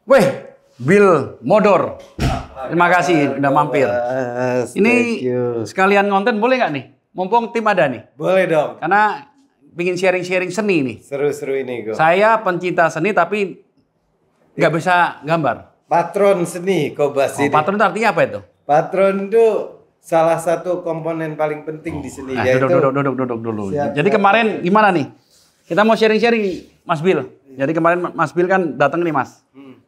Weh, Bill Modor. Terima kasih udah mampir. Ini sekalian konten boleh nggak nih? Mumpung tim ada nih. Boleh dong. Karena ingin sharing-sharing seni nih. Seru-seru ini, Go. Saya pencinta seni tapi nggak bisa gambar. Patron seni, Kobas ini. Patron itu artinya apa itu? Patron itu salah satu komponen paling penting di seni. Duduk dulu. Siap, Jadi kemarin gimana nih? Kita mau sharing-sharing, Mas Bill. Jadi kemarin Mas Bill kan datang nih, Mas.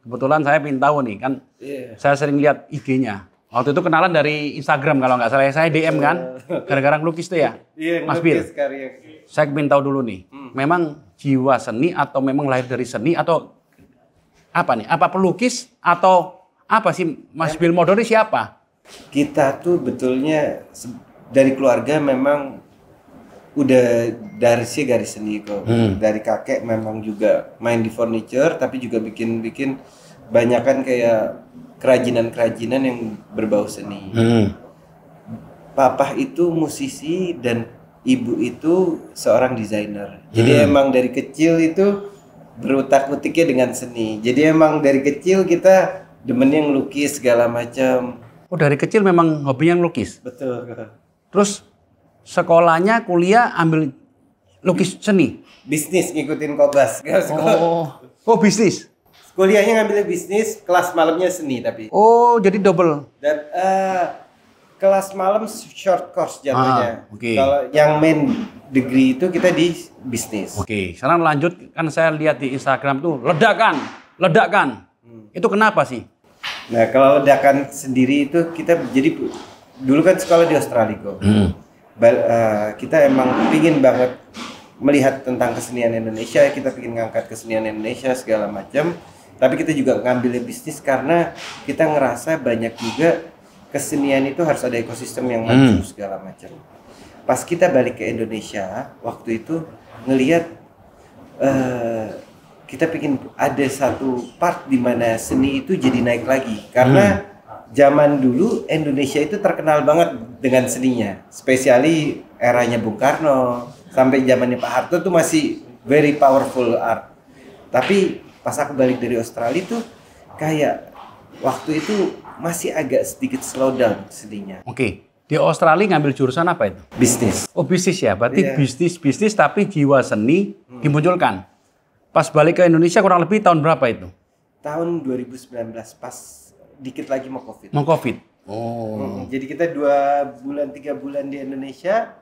Kebetulan saya pengen tahu nih kan. Saya sering lihat IG-nya. Waktu itu kenalan dari Instagram kalau nggak salah. Saya DM kan, gara-gara ngelukis tuh ya. Iya, Mas Bill. Karya. Saya pengen tahu dulu nih. Memang jiwa seni atau memang lahir dari seni atau apa nih? Apa pelukis atau apa sih Mas Bill Modor ini siapa? Kita tuh betulnya dari keluarga memang udah dari garis seni kok. Dari kakek memang juga main di furniture tapi juga bikin banyakan kayak kerajinan-kerajinan yang berbau seni. Papa itu musisi dan ibu itu seorang desainer. Jadi emang dari kecil itu berutak-utiknya dengan seni. Jadi emang dari kecil kita demennya ngelukis segala macam. Oh, dari kecil memang hobinya ngelukis? Betul. Terus sekolahnya, kuliah ambil lukis seni? Bisnis ngikutin Kobas. Oh bisnis? Kuliahnya ngambil bisnis, kelas malamnya seni tapi. Oh, jadi double? Dan kelas malam short course jatuhnya. Okay. Kalau yang main degree itu kita di bisnis. Oke, sekarang lanjut. Kan saya lihat di Instagram tuh, ledakan. Itu kenapa sih? Nah, kalau ledakan sendiri itu kita jadi dulu kan sekolah di Australia kok. Kita emang pingin banget melihat tentang kesenian Indonesia, kita pingin ngangkat kesenian Indonesia segala macam. Tapi kita juga ngambil bisnis karena kita ngerasa banyak juga kesenian itu harus ada ekosistem yang maju segala macam. Pas kita balik ke Indonesia, waktu itu ngelihat kita pingin ada satu part di mana seni itu jadi naik lagi karena zaman dulu Indonesia itu terkenal banget dengan seninya, spesiali eranya Bung Karno sampai zamannya Pak Harto tuh masih very powerful art. Tapi pas aku balik dari Australia tuh kayak waktu itu masih agak sedikit slow down seninya. Oke. Di Australia ngambil jurusan apa itu? Bisnis. Oh, bisnis ya. Berarti bisnis tapi jiwa seni dimunculkan. Pas balik ke Indonesia kurang lebih tahun berapa itu? Tahun 2019 pas dikit lagi mau Covid. Mau Covid. Oh. Jadi kita 2-3 bulan di Indonesia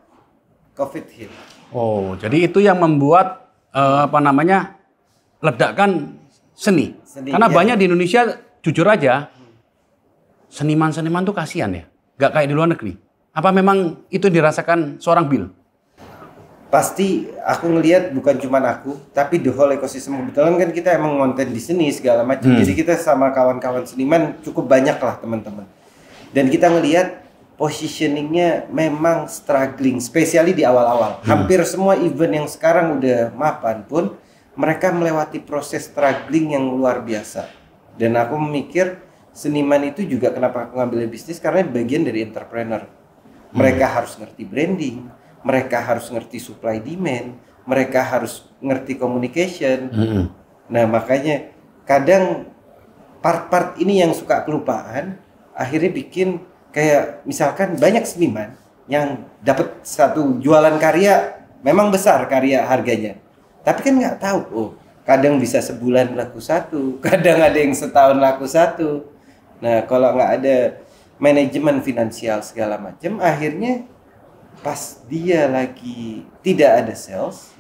Covid hit. Oh, jadi itu yang membuat ledakan seni. Karena banyak di Indonesia jujur aja seniman-seniman tuh kasihan ya. Gak kayak di luar negeri. Apa memang itu dirasakan seorang Bill? Pasti aku ngelihat bukan cuma aku, tapi the whole ekosistem. Kebetulan kan kita emang konten di seni segala macam. Jadi kita sama kawan-kawan seniman cukup banyak lah teman-teman. Dan kita ngelihat positioningnya memang struggling, spesiali di awal-awal. Hampir semua event yang sekarang udah mapan pun mereka melewati proses struggling yang luar biasa. Dan aku memikir seniman itu juga kenapa aku ngambil bisnis karena bagian dari entrepreneur. Mereka harus ngerti branding, mereka harus ngerti supply demand, mereka harus ngerti communication. Nah, makanya kadang part-part ini yang suka kelupaan, akhirnya bikin kayak misalkan banyak seniman yang dapat satu jualan karya memang besar karya harganya. Tapi kan nggak tahu, kadang bisa sebulan laku satu, kadang ada yang setahun laku satu. Nah, kalau nggak ada manajemen finansial segala macam, akhirnya pas dia lagi tidak ada sales,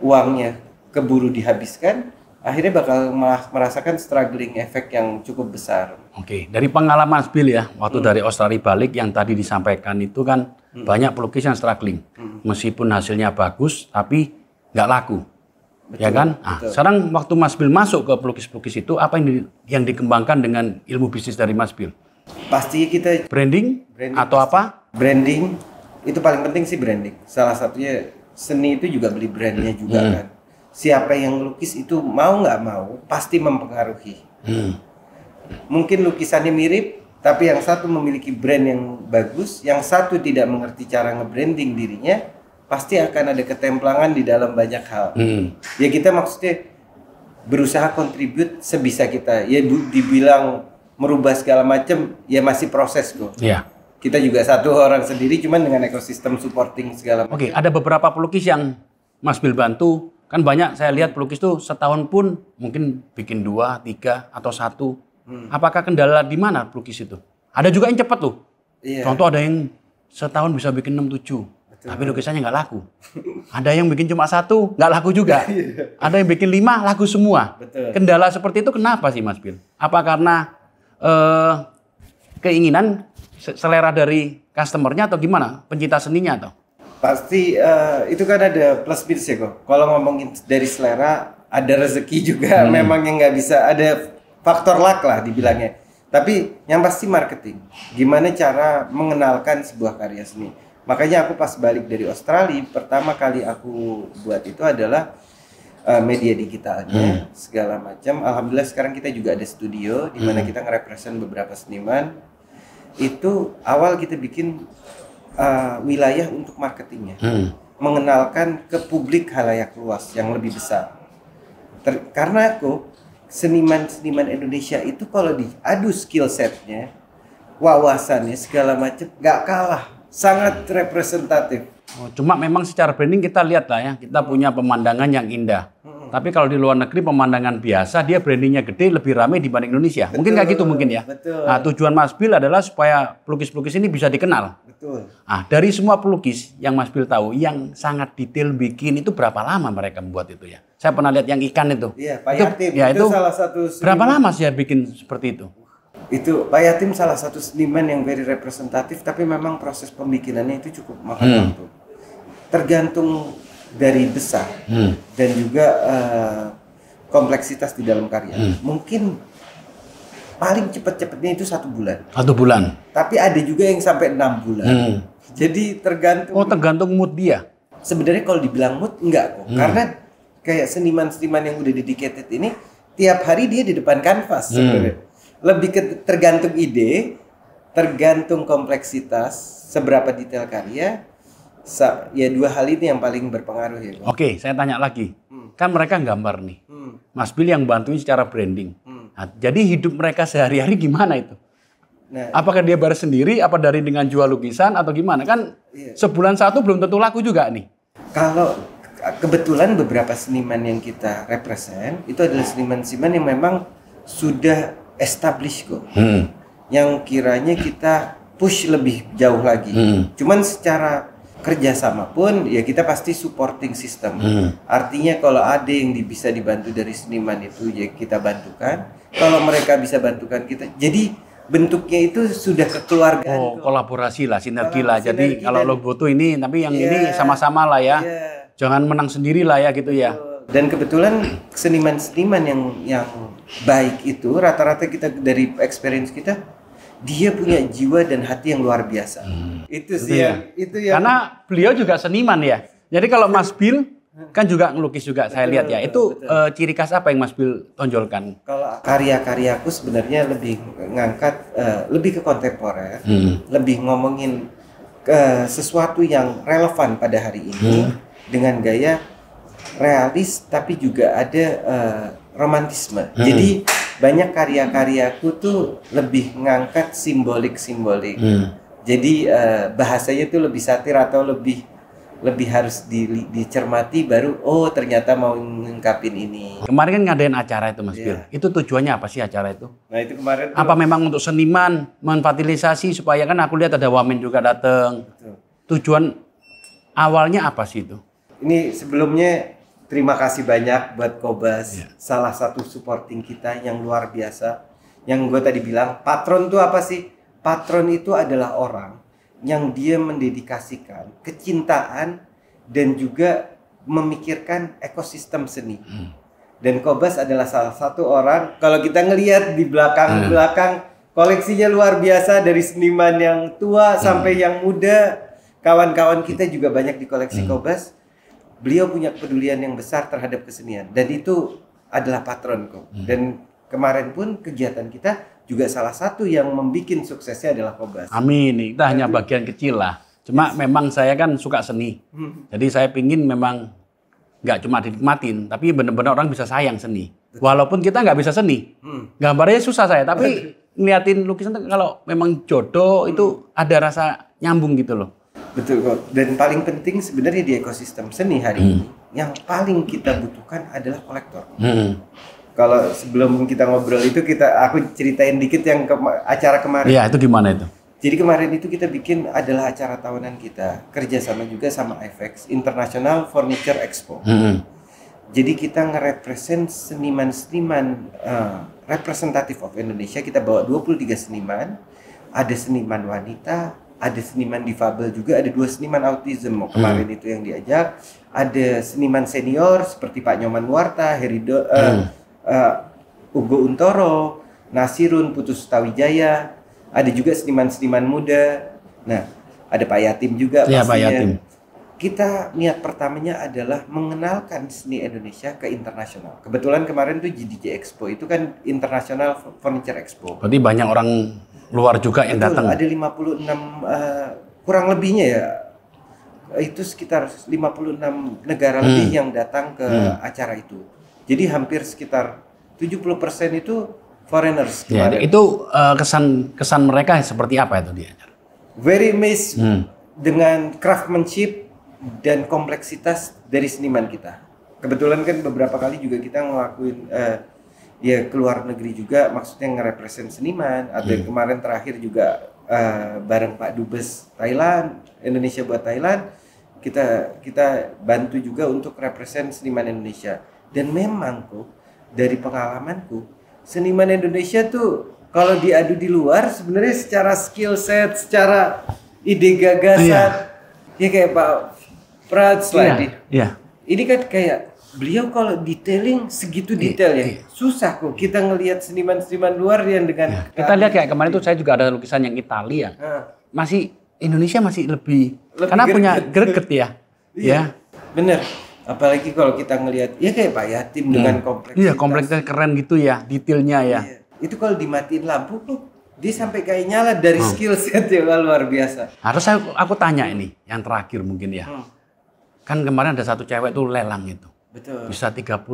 uangnya keburu dihabiskan, akhirnya bakal merasakan struggling efek yang cukup besar. Oke, dari pengalaman Mas Bill ya, waktu dari Australia balik yang tadi disampaikan itu kan banyak pelukis yang struggling. Meskipun hasilnya bagus, tapi nggak laku. Betul, ya kan? Nah, sekarang waktu Mas Bill masuk ke pelukis-pelukis itu, apa yang dikembangkan dengan ilmu bisnis dari Mas Bill? Pasti kita branding atau pasti. Apa? Branding itu paling penting sih branding. Salah satunya seni itu juga beli brandnya juga kan. Siapa yang lukis itu mau nggak mau pasti mempengaruhi. Mungkin lukisannya mirip, tapi yang satu memiliki brand yang bagus, yang satu tidak mengerti cara nge-branding dirinya, pasti akan ada ketemplangan di dalam banyak hal. Ya kita maksudnya berusaha kontribut sebisa kita. Ya dibilang merubah segala macam, ya masih proses kok. Iya. Kita juga satu orang sendiri, cuman dengan ekosistem supporting segala macam. Oke, ada beberapa pelukis yang Mas Bill bantu. Kan banyak saya lihat pelukis tuh setahun pun mungkin bikin 2, 3, atau 1. Apakah kendala di mana pelukis itu? Ada juga yang cepat tuh. Iya. Contoh ada yang setahun bisa bikin 6, 7. Tapi lukisannya nggak laku. Ada yang bikin cuma 1, nggak laku juga. Ada yang bikin 5, laku semua. Betul. Kendala seperti itu kenapa sih Mas Bill? Apa karena keinginan selera dari customernya atau gimana? Pencinta seninya atau? Pasti itu kan ada plus minus ya kok. Kalau ngomongin dari selera, ada rezeki juga. Memang yang nggak bisa, ada faktor luck lah dibilangnya. Tapi yang pasti marketing. Gimana cara mengenalkan sebuah karya seni. Makanya aku pas balik dari Australia, pertama kali aku buat itu adalah media digitalnya, segala macam. Alhamdulillah sekarang kita juga ada studio di mana kita ngerepresent beberapa seniman. Itu awal kita bikin wilayah untuk marketingnya, mengenalkan ke publik halayak luas yang lebih besar. Karena aku seniman-seniman Indonesia itu kalau diadu skill setnya, wawasannya segala macam, nggak kalah. Sangat representatif. Cuma memang secara branding kita lihat lah ya, kita punya pemandangan yang indah. Tapi kalau di luar negeri pemandangan biasa, dia brandingnya gede, lebih ramai dibanding Indonesia. Betul, mungkin kayak gitu mungkin ya. Betul. Nah, tujuan Mas Bill adalah supaya pelukis-pelukis ini bisa dikenal. Betul. Nah, dari semua pelukis yang Mas Bill tahu, yang sangat detail bikin itu berapa lama mereka membuat itu ya? Saya pernah lihat yang ikan itu. Iya, Pak Yatim. Itu salah satu seniman. Berapa lama sih ya bikin seperti itu? Itu Pak Yatim salah satu seniman yang very representatif, tapi memang proses pembikinannya itu cukup makan waktu. Tergantung dari besar dan juga kompleksitas di dalam karya. Mungkin paling cepat-cepatnya itu 1 bulan. 1 bulan. Tapi ada juga yang sampai 6 bulan. Jadi tergantung. Oh, tergantung mood dia. Sebenarnya kalau dibilang mood enggak kok. Karena kayak seniman-seniman yang udah dedicated ini tiap hari dia di depan kanvas sebenarnya. Lebih ke tergantung ide, tergantung kompleksitas, seberapa detail karya. Ya 2 hal ini yang paling berpengaruh ya. Oke, saya tanya lagi. Kan mereka gambar nih. Mas Bill yang bantuin secara branding. Nah, jadi hidup mereka sehari-hari gimana itu? Nah, Apakah dia bayar sendiri, apa dari dengan jual lukisan atau gimana? Kan sebulan 1 belum tentu laku juga nih. kalau kebetulan beberapa seniman yang kita represent itu adalah seniman-seniman yang memang sudah established kok. Yang kiranya kita push lebih jauh lagi. Cuman secara kerjasama pun ya kita pasti supporting system. Artinya kalau ada yang bisa dibantu dari seniman itu ya kita bantukan. Kalau mereka bisa bantukan kita. Jadi bentuknya itu sudah kekeluargaan. Oh, kolaborasi lah, sinergi lah. Jadi Sinergi kalau lo butuh ini, tapi yang ini sama-sama lah ya. Jangan menang sendiri lah ya gitu ya. Dan kebetulan seniman-seniman yang baik itu rata-rata kita dari experience kita, dia punya jiwa dan hati yang luar biasa. Itu sih itu ya. Karena beliau juga seniman ya. Jadi kalau Mas Bill kan juga ngelukis juga saya lihat ya. Itu ciri khas apa yang Mas Bill tonjolkan? Kalau karya-karyaku sebenarnya lebih ngangkat lebih ke kontemporer, lebih ngomongin sesuatu yang relevan pada hari ini dengan gaya realis tapi juga ada romantisme. Jadi banyak karya-karyaku tuh lebih ngangkat simbolik-simbolik. Jadi bahasanya tuh lebih satir atau lebih harus dicermati baru ternyata mau ngungkapin ini. Kemarin kan ngadain acara itu Mas Bill. Itu tujuannya apa sih acara itu? Nah, itu kemarin apa memang untuk seniman memfasilitasi supaya kan aku lihat ada wamen juga datang. Tujuan awalnya apa sih itu? Ini sebelumnya terima kasih banyak buat Kobas, salah satu supporting kita yang luar biasa. Yang gue tadi bilang, patron itu apa sih? Patron itu adalah orang yang dia mendedikasikan kecintaan dan juga memikirkan ekosistem seni. Dan Kobas adalah salah satu orang, kalau kita ngelihat di belakang koleksinya luar biasa dari seniman yang tua sampai yang muda. Kawan-kawan kita juga banyak di koleksi Kobas. Beliau punya kepedulian yang besar terhadap kesenian dan itu adalah patron kok. Dan kemarin pun kegiatan kita juga salah satu yang membuat suksesnya adalah Kobas. Amin, kita hanya bagian kecil lah. Cuma memang saya kan suka seni. Jadi saya pingin memang nggak cuma dinikmatin, tapi benar-benar orang bisa sayang seni. Walaupun kita nggak bisa seni, gambarnya susah saya. Tapi ngeliatin lukisan tuh kalau memang jodoh itu ada rasa nyambung gitu loh. Betul kok. Dan paling penting sebenarnya di ekosistem seni hari ini, yang paling kita butuhkan adalah kolektor. Kalau sebelum kita ngobrol itu aku ceritain dikit yang acara kemarin. Iya, itu gimana itu? Jadi kemarin itu kita bikin adalah acara tahunan kita, kerjasama juga sama IFEX, International Furniture Expo. Jadi kita nge-represent seniman-seniman representatif of Indonesia. Kita bawa 23 seniman, ada seniman wanita, ada seniman difabel juga, ada 2 seniman autism kemarin itu yang diajak. Ada seniman senior seperti Pak Nyoman Warta, Ugo Untoro, Nasirun Putus Tawijaya. Ada juga seniman-seniman muda. Nah, ada Pak Yatim juga. Iya, Pak Yatim. Kita niat pertamanya adalah mengenalkan seni Indonesia ke internasional. Kebetulan kemarin tuh GDJ Expo itu kan International Furniture Expo. Berarti banyak orang luar juga yang datang. Ada 56 kurang lebihnya ya. Itu sekitar 56 negara lebih yang datang ke acara itu. Jadi hampir sekitar 70% itu foreigners kemarin. Ya, itu kesan mereka seperti apa itu dia? Very amazed dengan craftsmanship dan kompleksitas dari seniman kita. Kebetulan kan beberapa kali juga kita ngelakuin ya keluar negeri juga, maksudnya nge-represent seniman. Atau kemarin terakhir juga bareng Pak Dubes Thailand, Indonesia buat Thailand, kita bantu juga untuk represent seniman Indonesia. Dan memang kok dari pengalamanku, seniman Indonesia tuh kalau diadu di luar sebenarnya secara skill set, secara ide gagasan, ya kayak Pak Prats lagi. Iya. Ini kan kayak beliau kalau detailing segitu detail ya. Susah kok kita ngelihat seniman-seniman luar yang dengan kita lihat kayak kemarin tuh saya juga ada lukisan yang Italia. Masih Indonesia masih lebih karena punya greget ya. Iya. Bener. Apalagi kalau kita ngelihat ya kayak Pak Yatim dengan kompleksitas. Iya, kompleksitas keren gitu ya, detailnya ya. Iya. Itu kalau dimatiin lampu tuh dia sampai kayak nyala dari skill set yang luar biasa. Harus aku tanya ini, yang terakhir mungkin ya. Kan kemarin ada satu cewek tuh lelang itu. Betul. Bisa 38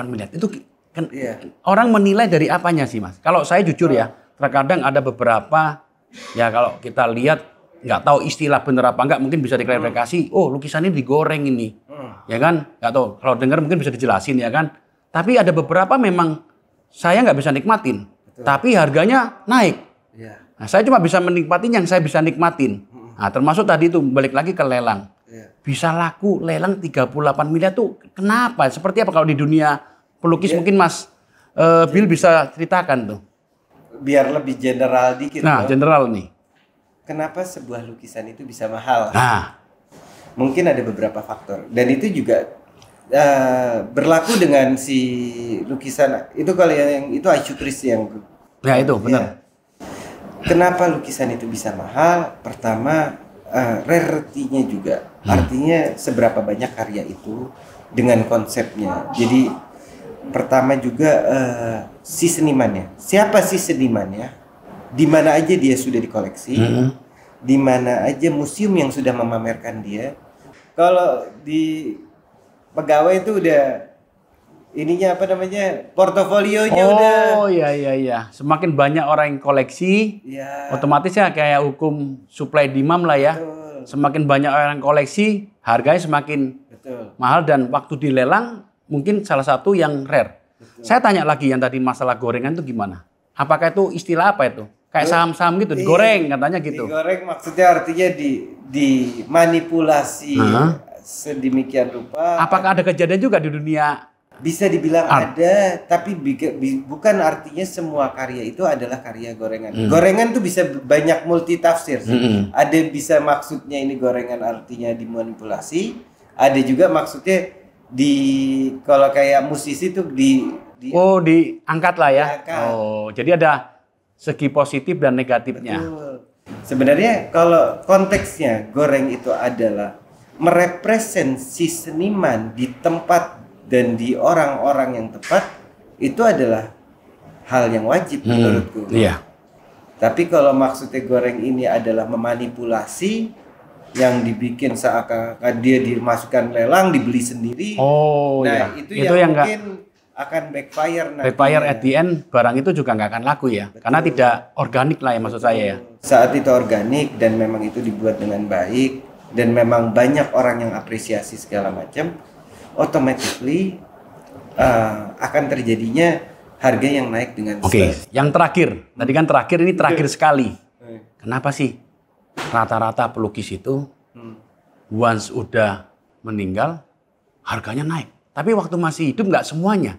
miliar. Itu kan orang menilai dari apanya sih, Mas? Kalau saya jujur ya, terkadang ada beberapa ya kalau kita lihat nggak tahu istilah bener apa enggak, mungkin bisa diklarifikasi. Oh, lukisan ini digoreng ini. Ya kan? Nggak tahu. Kalau dengar mungkin bisa dijelasin ya kan. Tapi ada beberapa memang saya nggak bisa nikmatin. Tapi harganya naik. Nah, saya cuma bisa menikmatin yang saya bisa nikmatin. Nah, termasuk tadi itu balik lagi ke lelang. Bisa laku lelang 38 miliar tuh kenapa? Seperti apa kalau di dunia pelukis mungkin Mas Bill bisa ceritakan tuh. Biar lebih general dikit. Nah, general nih. Kenapa sebuah lukisan itu bisa mahal? Nah, mungkin ada beberapa faktor. Dan itu juga berlaku dengan si lukisan itu kalau yang itu Asyukris yang itu benar. Kenapa lukisan itu bisa mahal? Pertama rarity-nya juga. Artinya seberapa banyak karya itu dengan konsepnya. Jadi pertama juga si senimannya. Siapa si senimannya? Di mana aja dia sudah dikoleksi? Di mana aja museum yang sudah memamerkan dia? Kalau di pegawai itu udah ininya apa namanya? Portofolionya udah. Oh iya. Semakin banyak orang yang koleksi, otomatis ya kayak hukum supply demand lah ya. Betul. Semakin banyak orang yang koleksi, harganya semakin mahal dan waktu dilelang mungkin salah satu yang rare. Saya tanya lagi yang tadi masalah gorengan itu gimana? Apakah itu istilah apa itu? Kayak saham-saham gitu, digoreng katanya gitu. Digoreng maksudnya artinya dimanipulasi sedemikian rupa. Apakah ada kejadian juga di dunia? Bisa dibilang ada, tapi bukan artinya semua karya itu adalah karya gorengan. Gorengan tuh bisa banyak multi tafsir. Ada bisa maksudnya ini gorengan artinya dimanipulasi, ada juga maksudnya kalau kayak musisi tuh diangkat lah ya. Diangkat. Oh, jadi ada segi positif dan negatifnya. Betul. Sebenarnya kalau konteksnya goreng itu adalah merepresent si seniman di tempat dan di orang-orang yang tepat, itu adalah hal yang wajib menurutku. Iya. Tapi kalau maksudnya goreng ini adalah memanipulasi, yang dibikin seakan-akan dia dimasukkan lelang, dibeli sendiri. Oh, nah, iya. itu yang mungkin akan backfire nanti. Backfire at the end, barang itu juga nggak akan laku ya. Betul. Karena tidak organik lah ya maksud saya ya. Saat itu organik dan memang itu dibuat dengan baik dan memang banyak orang yang apresiasi segala macam, automatically akan terjadinya harga yang naik dengan yang terakhir, tadi kan terakhir, ini terakhir sekali. Kenapa sih rata-rata pelukis itu once udah meninggal harganya naik? Tapi waktu masih hidup nggak semuanya.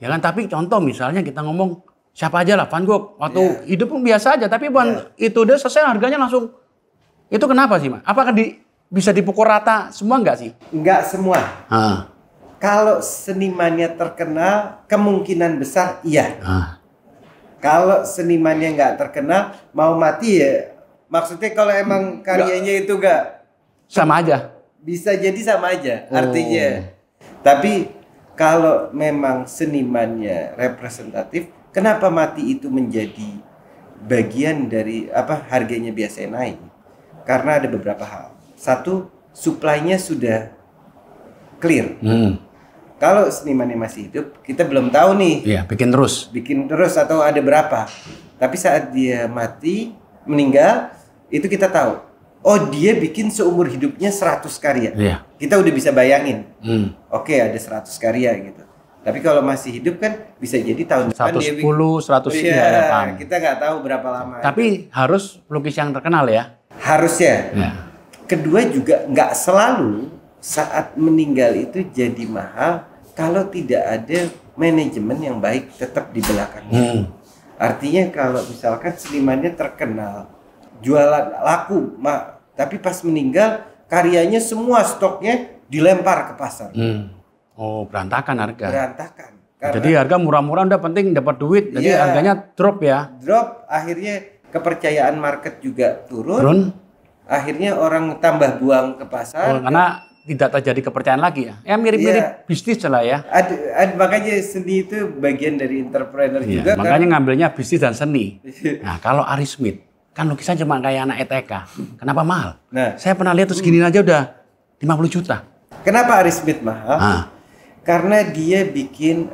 Ya kan, tapi contoh misalnya kita ngomong siapa aja lah, Van Gogh waktu hidup pun biasa aja, tapi itu udah selesai harganya langsung. Itu kenapa sih, Mas? Apakah bisa dipukul rata semua nggak sih? Nggak semua. Kalau senimannya terkenal, kemungkinan besar iya. Kalau senimannya nggak terkenal, mau mati ya. Maksudnya kalau emang karyanya itu nggak sama aja. Bisa jadi sama aja artinya. Tapi kalau memang senimannya representatif, kenapa mati itu menjadi bagian dari harganya biasanya naik? Karena ada beberapa hal. Satu, supply-nya sudah clear. Kalau senimannya masih hidup, kita belum tahu nih. Iya, bikin terus atau ada berapa. Tapi saat dia mati, meninggal, itu kita tahu. Oh, dia bikin seumur hidupnya 100 karya. Iya. Kita udah bisa bayangin. Oke, ada 100 karya gitu. Tapi kalau masih hidup kan bisa jadi tahun depan 110, 100 ya, kita nggak tahu berapa lama. Tapi harus pelukis yang terkenal ya. Harusnya. Kedua juga nggak selalu saat meninggal itu jadi mahal kalau tidak ada manajemen yang baik tetap di belakangnya. Artinya kalau misalkan senimannya terkenal, jualan laku, tapi pas meninggal karyanya semua stoknya dilempar ke pasar. Oh, berantakan harga. Berantakan. Jadi harga murah-murah udah penting dapat duit, jadi harganya drop ya. Drop, akhirnya kepercayaan market juga turun. Akhirnya orang tambah buang ke pasar. Karena tidak terjadi kepercayaan lagi ya. Ya mirip-mirip bisnis lah ya. Makanya seni itu bagian dari entrepreneur juga. Makanya ngambilnya bisnis dan seni. Nah, kalau Ari Smith kan lukisan cuma kayak anak ETK. Kenapa mahal? Nah, saya pernah lihat tuh segini aja udah 50 juta. Kenapa Ari Smith mahal? Karena dia bikin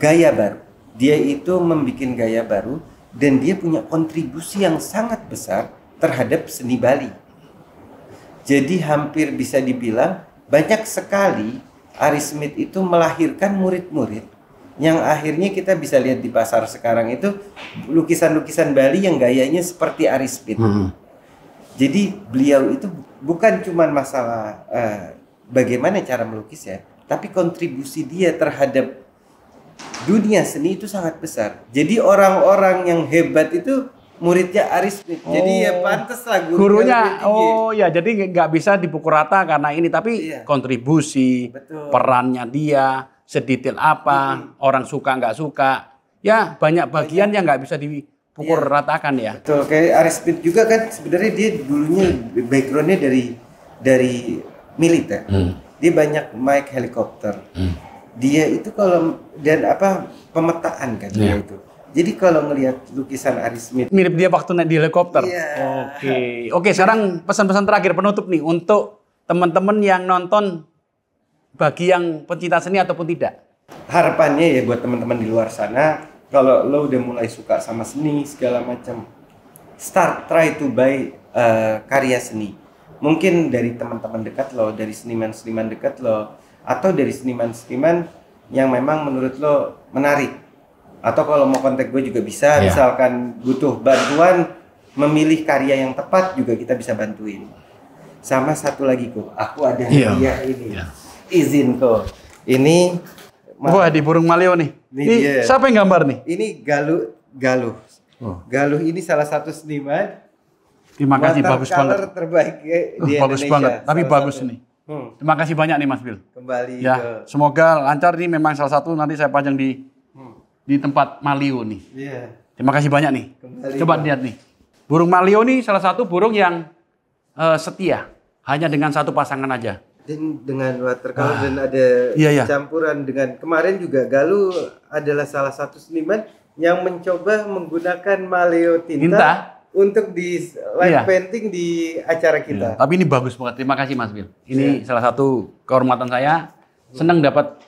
gaya baru. Dia itu membuat gaya baru dan dia punya kontribusi yang sangat besar terhadap seni Bali. Jadi hampir bisa dibilang banyak sekali Ari Smith itu melahirkan murid-murid yang akhirnya kita bisa lihat di pasar sekarang itu lukisan-lukisan Bali yang gayanya seperti Ari Smith. Jadi beliau itu bukan cuma masalah bagaimana cara melukis ya, tapi kontribusi dia terhadap dunia seni itu sangat besar. Jadi orang-orang yang hebat itu muridnya Ari Smith. Jadi ya pantas lah gurunya. Oh ya, jadi nggak bisa dipukul rata karena ini, tapi kontribusi, perannya dia, sedetail apa, orang suka nggak suka, ya banyak bagian yang nggak bisa dipukul ratakan ya. Betul, kayak Ari Smith juga kan sebenarnya dia dulunya backgroundnya dari militer. Dia banyak naik helikopter. Dia itu kalau pemetaan kan dia itu. Jadi kalau ngelihat lukisan Ari Smith mirip dia waktu naik di helikopter. Oke, sekarang pesan-pesan terakhir penutup nih untuk teman-teman yang nonton, bagi yang pencinta seni ataupun tidak. Harapannya ya buat teman-teman di luar sana, kalau lo udah mulai suka sama seni segala macam, try to buy karya seni. Mungkin dari teman-teman dekat lo, dari seniman-seniman dekat lo, atau dari seniman-seniman yang memang menurut lo menarik. Atau kalau mau kontak gue juga bisa, misalkan butuh bantuan memilih karya yang tepat juga kita bisa bantuin. Sama satu lagi kok, aku ada hadiah ini. Izin kok. Ini wah, di burung maleo nih. Ini siapa yang gambar nih? Ini Galuh. Galuh ini salah satu seniman. Terima kasih, bagus banget. Terbaik di bagus Indonesia. Banget, tapi bagus nih. Terima kasih banyak nih Mas Bil. Kembali semoga lancar. Ini memang salah satu nanti saya pajang di tempat maleo nih. Terima kasih banyak nih. Coba lihat nih. Burung maleo nih salah satu burung yang setia. Hanya dengan satu pasangan aja. Dan dengan watercolor dan ada campuran dengan kemarin juga Galuh adalah salah satu seniman yang mencoba menggunakan maleo tinta untuk di live painting di acara kita. Tapi ini bagus banget. Terima kasih Mas Bil. Ini salah satu kehormatan saya. Senang dapat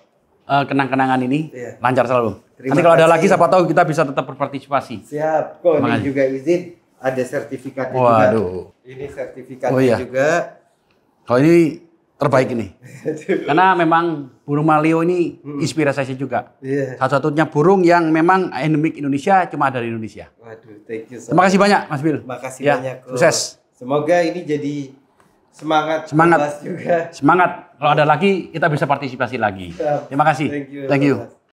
kenang-kenangan ini Iya. lancar selalu. Terima Nanti kalau ada kasih. lagi siapa tahu kita bisa tetap berpartisipasi. Siap. Kok ini Makasih. juga izin, ada sertifikatnya Waduh. juga. Ini sertifikatnya Oh, iya. juga. Kalau ini terbaik ini. Karena memang burung maleo ini inspirasi saya juga. Iya. Satu-satunya burung yang memang endemik Indonesia, cuma ada di Indonesia. Waduh, thank you so Terima kasih banyak Mas Bil. Makasih Ya, banyak. Ko. sukses. Semoga ini jadi semangat Semangat. Mas juga. Semangat. Kalau ada lagi kita bisa partisipasi lagi. Siap. Terima kasih. Thank you. Thank you.